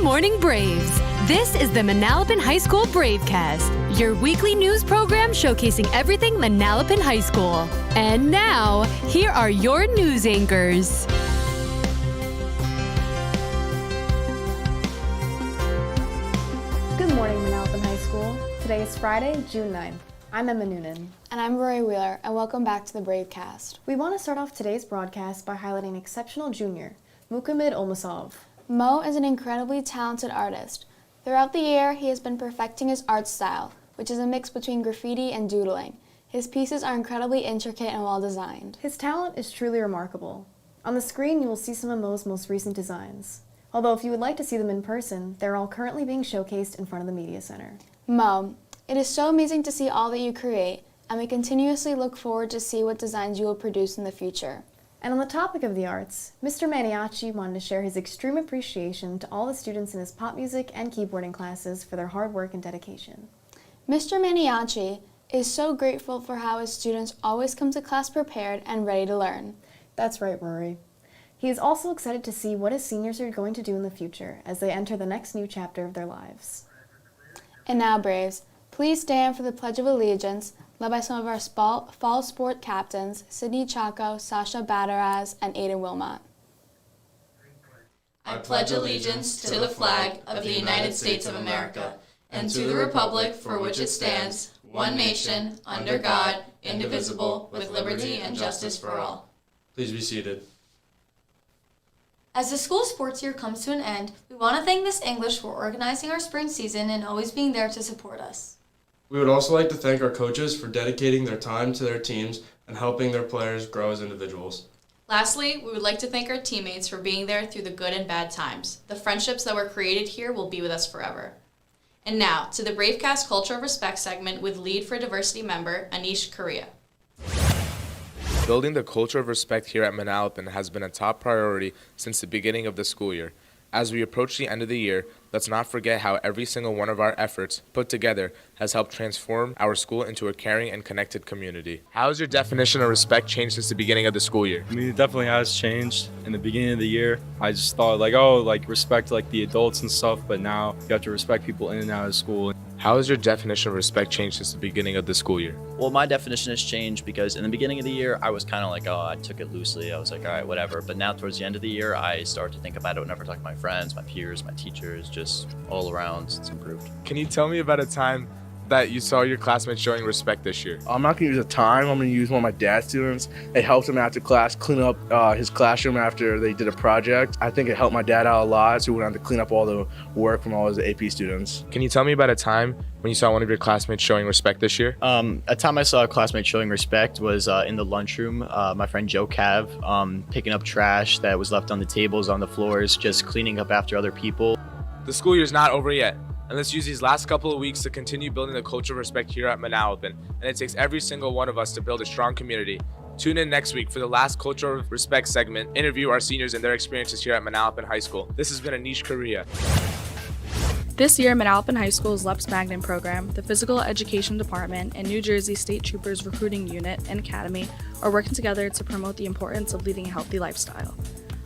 morning, Braves. This is the Manalapan High School Bravecast, your weekly news program showcasing everything Manalapan High School. And now, here are your news anchors. Good morning, Manalapan High School. Today is Friday, June 9th. I'm Emma Noonan. And I'm Rory Wheeler, and welcome back to the Bravecast. We want to start off today's broadcast by highlighting an exceptional junior, Mukamid Olmasov. Mo is an incredibly talented artist. Throughout the year, he has been perfecting his art style, which is a mix between graffiti and doodling. His pieces are incredibly intricate and well designed. His talent is truly remarkable. On the screen, you will see some of Mo's most recent designs. Although if you would like to see them in person, they're all currently being showcased in front of the Media Center. Mo, it is so amazing to see all that you create, and we continuously look forward to see what designs you will produce in the future. And on the topic of the arts, Mr. Maniaci wanted to share his extreme appreciation to all the students in his pop music and keyboarding classes for their hard work and dedication. Mr. Maniaci is so grateful for how his students always come to class prepared and ready to learn. That's right, Rory. He is also excited to see what his seniors are going to do in the future as they enter the next new chapter of their lives. And now, Braves, please stand for the Pledge of Allegiance, led by some of our fall sport captains, Sydney Chaco, Sasha Badaraz, and Aiden Wilmot. I pledge allegiance to the flag of the United States of America and to the republic for which it stands, one nation, under God, indivisible, with liberty and justice for all. Please be seated. As the school sports year comes to an end, we want to thank Miss English for organizing our spring season and always being there to support us. We would also like to thank our coaches for dedicating their time to their teams and helping their players grow as individuals. Lastly, we would like to thank our teammates for being there through the good and bad times. The friendships that were created here will be with us forever. And now, to the Bravecast Culture of Respect segment with Lead for Diversity member Anish Korea. Building the culture of respect here at Manalapan has been a top priority since the beginning of the school year. As we approach the end of the year, let's not forget how every single one of our efforts put together has helped transform our school into a caring and connected community. How has your definition of respect changed since the beginning of the school year? I mean, it definitely has changed. In the beginning of the year, I just thought respect the adults and stuff, but now you have to respect people in and out of school. How has your definition of respect changed since the beginning of the school year? Well, my definition has changed because in the beginning of the year, I was kind of I took it loosely. I was like, all right, whatever. But now towards the end of the year, I start to think about it whenever I talk to my friends, my peers, my teachers, just all around, it's improved. Can you tell me about a time that you saw your classmates showing respect this year? I'm not going to use a time. I'm going to use one of my dad's students. It helped him after class clean up his classroom after they did a project. I think it helped my dad out a lot, so we went on to clean up all the work from all his AP students. Can you tell me about a time when you saw one of your classmates showing respect this year? A time I saw a classmate showing respect was in the lunchroom. My friend Joe Cav picking up trash that was left on the tables, on the floors, just cleaning up after other people. The school year's not over yet. And let's use these last couple of weeks to continue building the culture of respect here at Manalapan. And it takes every single one of us to build a strong community. Tune in next week for the last Culture of Respect segment. Interview our seniors and their experiences here at Manalapan High School. This has been Anish Korea. This year, Manalapan High School's LEPS Magnet program, the Physical Education Department, and New Jersey State Troopers Recruiting Unit and Academy are working together to promote the importance of leading a healthy lifestyle.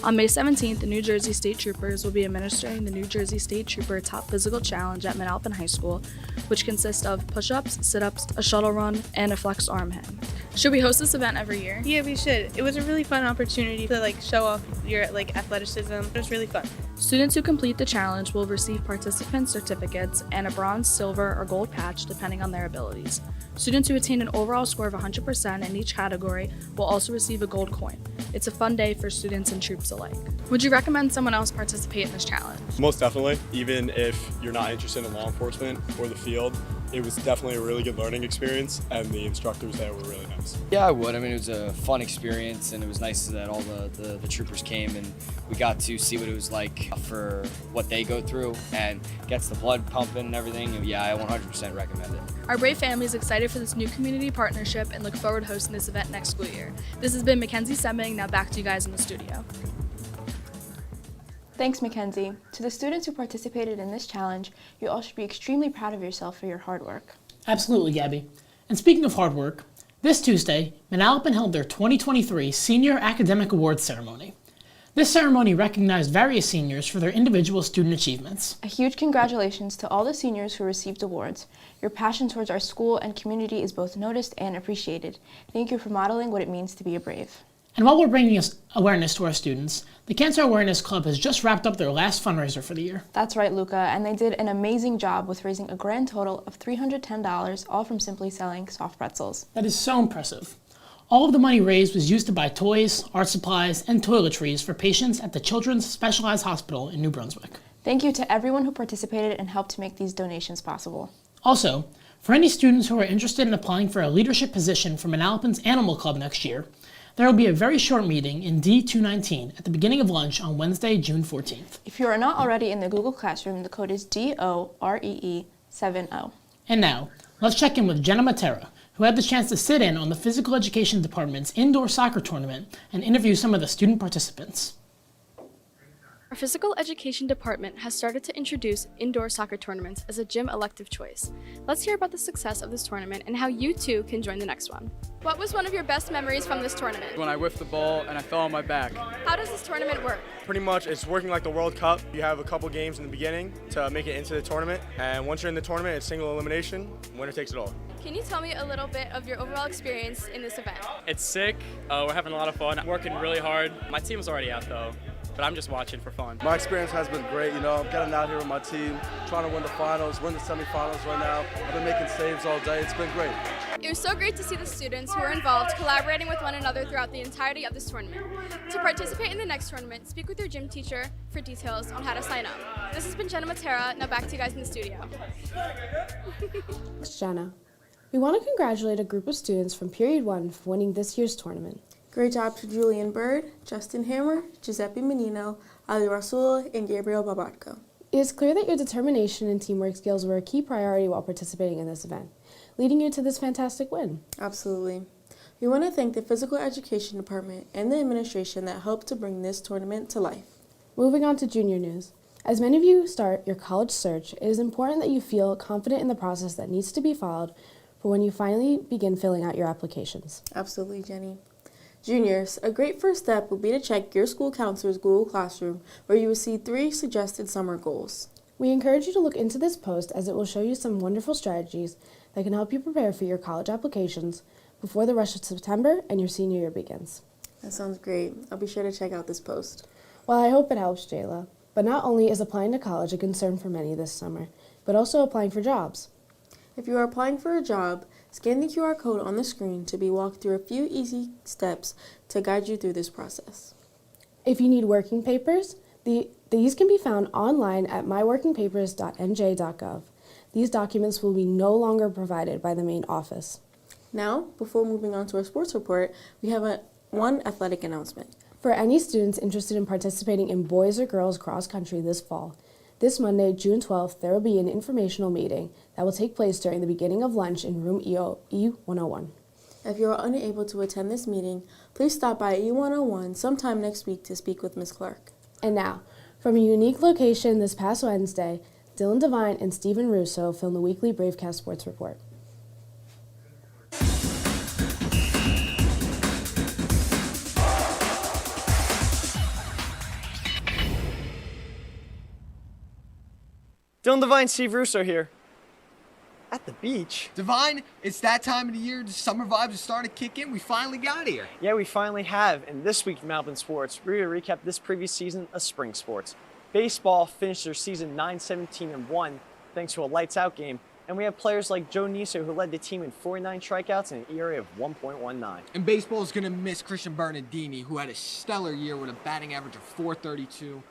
On May 17th, the New Jersey State Troopers will be administering the New Jersey State Trooper Top Physical Challenge at Manalapan High School, which consists of push-ups, sit-ups, a shuttle run, and a flexed arm hang. Should we host this event every year? Yeah, we should. It was a really fun opportunity to show off your athleticism. It was really fun. Students who complete the challenge will receive participant certificates and a bronze, silver, or gold patch depending on their abilities. Students who attain an overall score of 100% in each category will also receive a gold coin. It's a fun day for students and troops alike. Would you recommend someone else participate in this challenge? Most definitely. Even if you're not interested in law enforcement or the field, it was definitely a really good learning experience, and the instructors there were really nice. Yeah, I would. I mean, it was a fun experience, and it was nice that all the troopers came, and we got to see what it was like for what they go through, and gets the blood pumping and everything. Yeah, I 100% recommend it. Our Brave family is excited for this new community partnership and look forward to hosting this event next school year. This has been Mackenzie Semming. Now back to you guys in the studio. Thanks, Mackenzie. To the students who participated in this challenge, you all should be extremely proud of yourself for your hard work. Absolutely, Gabby. And speaking of hard work, this Tuesday, Manalapan held their 2023 Senior Academic Awards Ceremony. This ceremony recognized various seniors for their individual student achievements. A huge congratulations to all the seniors who received awards. Your passion towards our school and community is both noticed and appreciated. Thank you for modeling what it means to be a Brave. And while we're bringing awareness to our students, the Cancer Awareness Club has just wrapped up their last fundraiser for the year. That's right, Luca, and they did an amazing job with raising a grand total of $310, all from simply selling soft pretzels. That is so impressive. All of the money raised was used to buy toys, art supplies, and toiletries for patients at the Children's Specialized Hospital in New Brunswick. Thank you to everyone who participated and helped to make these donations possible. Also, for any students who are interested in applying for a leadership position for Manalapan's Animal Club next year, there will be a very short meeting in D219 at the beginning of lunch on Wednesday, June 14th. If you are not already in the Google Classroom, the code is DOREE70. And now, let's check in with Jenna Matera, who had the chance to sit in on the Physical Education Department's indoor soccer tournament and interview some of the student participants. Our Physical Education Department has started to introduce indoor soccer tournaments as a gym elective choice. Let's hear about the success of this tournament and how you too can join the next one. What was one of your best memories from this tournament? When I whiffed the ball and I fell on my back. How does this tournament work? Pretty much it's working like the World Cup. You have a couple games in the beginning to make it into the tournament, and once you're in the tournament, it's single elimination. Winner takes it all. Can you tell me a little bit of your overall experience in this event? It's sick. We're having a lot of fun. I'm working really hard. My team's already out though, but I'm just watching for fun. My experience has been great. I'm getting out here with my team, trying to win the finals, win the semifinals right now. I've been making saves all day. It's been great. It was so great to see the students who were involved collaborating with one another throughout the entirety of this tournament. To participate in the next tournament, speak with your gym teacher for details on how to sign up. This has been Jenna Matera. Now back to you guys in the studio. It's Jenna. We want to congratulate a group of students from Period 1 for winning this year's tournament. Great job to Julian Bird, Justin Hammer, Giuseppe Menino, Ali Rasul, and Gabriel Babatko. It is clear that your determination and teamwork skills were a key priority while participating in this event, leading you to this fantastic win. Absolutely. We want to thank the Physical Education Department and the administration that helped to bring this tournament to life. Moving on to junior news. As many of you start your college search, it is important that you feel confident in the process that needs to be followed for when you finally begin filling out your applications. Absolutely, Jenny. Juniors, a great first step would be to check your school counselor's Google Classroom, where you will see 3 suggested summer goals. We encourage you to look into this post as it will show you some wonderful strategies that can help you prepare for your college applications before the rush of September and your senior year begins. That sounds great. I'll be sure to check out this post. Well, I hope it helps, Jayla. But not only is applying to college a concern for many this summer, but also applying for jobs. If you are applying for a job, scan the QR code on the screen to be walked through a few easy steps to guide you through this process. If you need working papers, these can be found online at myworkingpapers.nj.gov. These documents will be no longer provided by the main office. Now, before moving on to our sports report, we have one athletic announcement. For any students interested in participating in boys or girls cross country this fall, this Monday, June 12th, there will be an informational meeting that will take place during the beginning of lunch in room E101. If you are unable to attend this meeting, please stop by E101 sometime next week to speak with Ms. Clark. And now, from a unique location this past Wednesday, Dylan Devine and Stephen Russo filmed the weekly Bravecast Sports Report. Dylan Devine, Steve Russo here. At the beach? Divine, it's that time of the year. The summer vibes are starting to kick in. We finally got here. Yeah, we finally have. And this week in Manalapan Sports, we're going to recap this previous season of spring sports. Baseball finished their season 9-17-1 thanks to a lights-out game. And we have players like Joe Niso, who led the team in 49 strikeouts and an ERA of 1.19. And baseball is going to miss Christian Bernardini, who had a stellar year with a batting average of .432.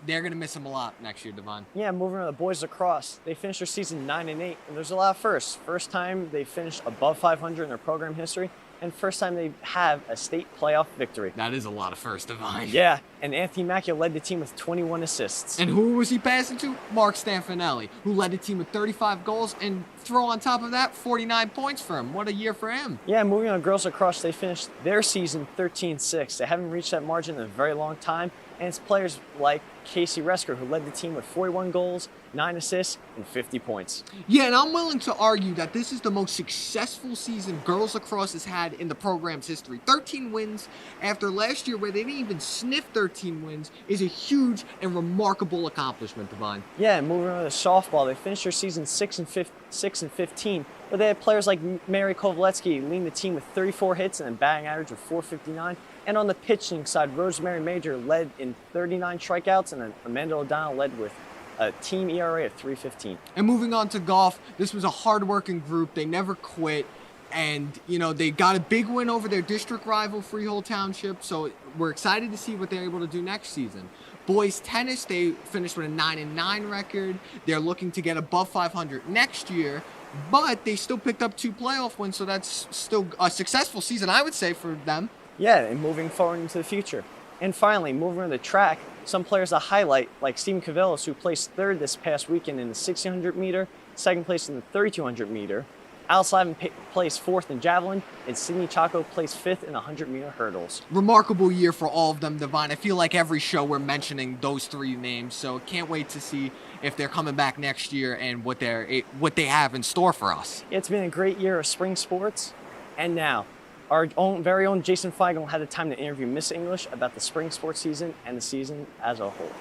They're going to miss him a lot next year, Devon. Yeah, moving on to the boys lacrosse. They finished their season 9-8, and there's a lot of firsts. First time they finished above 500 in their program history, and first time they have a state playoff victory. That is a lot of firsts, Devine. Yeah, and Anthony Macchio led the team with 21 assists. And who was he passing to? Mark Stanfinelli, who led the team with 35 goals and throw on top of that 49 points for him. What a year for him. Yeah, moving on, girls lacrosse, they finished their season 13-6. They haven't reached that margin in a very long time, and it's players like Casey Resker who led the team with 41 goals, 9 assists, and 50 points. Yeah, and I'm willing to argue that this is the most successful season girls lacrosse has had in the program's history. 13 wins after last year where they didn't even sniff 13 wins is a huge and remarkable accomplishment, Devine. Yeah, and moving on to softball, they finished their season 6-15, but they had players like Mary Kovaletsky leading the team with 34 hits and a batting average of .459. And on the pitching side, Rosemary Major led in 39 strikeouts, and then Amanda O'Donnell led with a team ERA of .315. And moving on to golf, this was a hard-working group. They never quit. And, you know, they got a big win over their district rival, Freehold Township. So we're excited to see what they're able to do next season. Boys tennis, they finished with a 9-9 record. They're looking to get above 500 next year. But they still picked up 2 playoff wins, so that's still a successful season, I would say, for them. Yeah, and moving forward into the future. And finally, moving on the track, some players to highlight, like Steven Cavillos, who placed third this past weekend in the 1600 meter, second place in the 3200 meter. Alice Lavin placed fourth in javelin, and Sydney Chaco placed fifth in the 100-meter hurdles. Remarkable year for all of them, Devine. I feel like every show we're mentioning those 3 names, so can't wait to see if they're coming back next year and what they have in store for us. It's been a great year of spring sports, and now our very own Jason Feigl had the time to interview Miss English about the spring sports season and the season as a whole.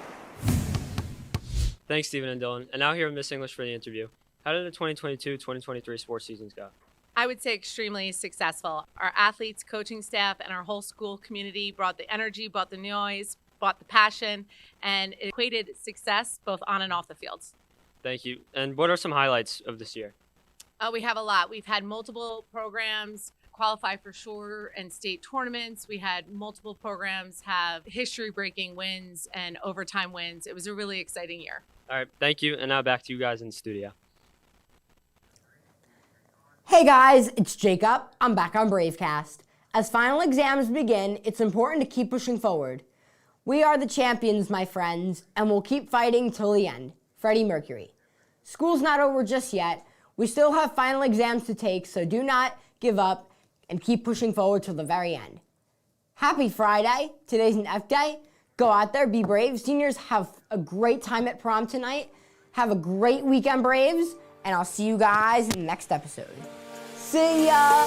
Thanks, Stephen and Dylan. And now here with Miss English for the interview. How did the 2022-2023 sports seasons go? I would say extremely successful. Our athletes, coaching staff, and our whole school community brought the energy, brought the noise, brought the passion, and it equated success both on and off the fields. Thank you. And what are some highlights of this year? We have a lot. We've had multiple programs qualify for shore and state tournaments. We had multiple programs have history-breaking wins and overtime wins. It was a really exciting year. All right, thank you. And now back to you guys in the studio. Hey guys, it's Jacob. I'm back on Bravecast. As final exams begin, it's important to keep pushing forward. We are the champions, my friends, and we'll keep fighting till the end. Freddie Mercury. School's not over just yet. We still have final exams to take, so do not give up and keep pushing forward till the very end. Happy Friday. Today's an F day. Go out there, be brave. Seniors, have a great time at prom tonight. Have a great weekend, Braves. And I'll see you guys in the next episode. See ya!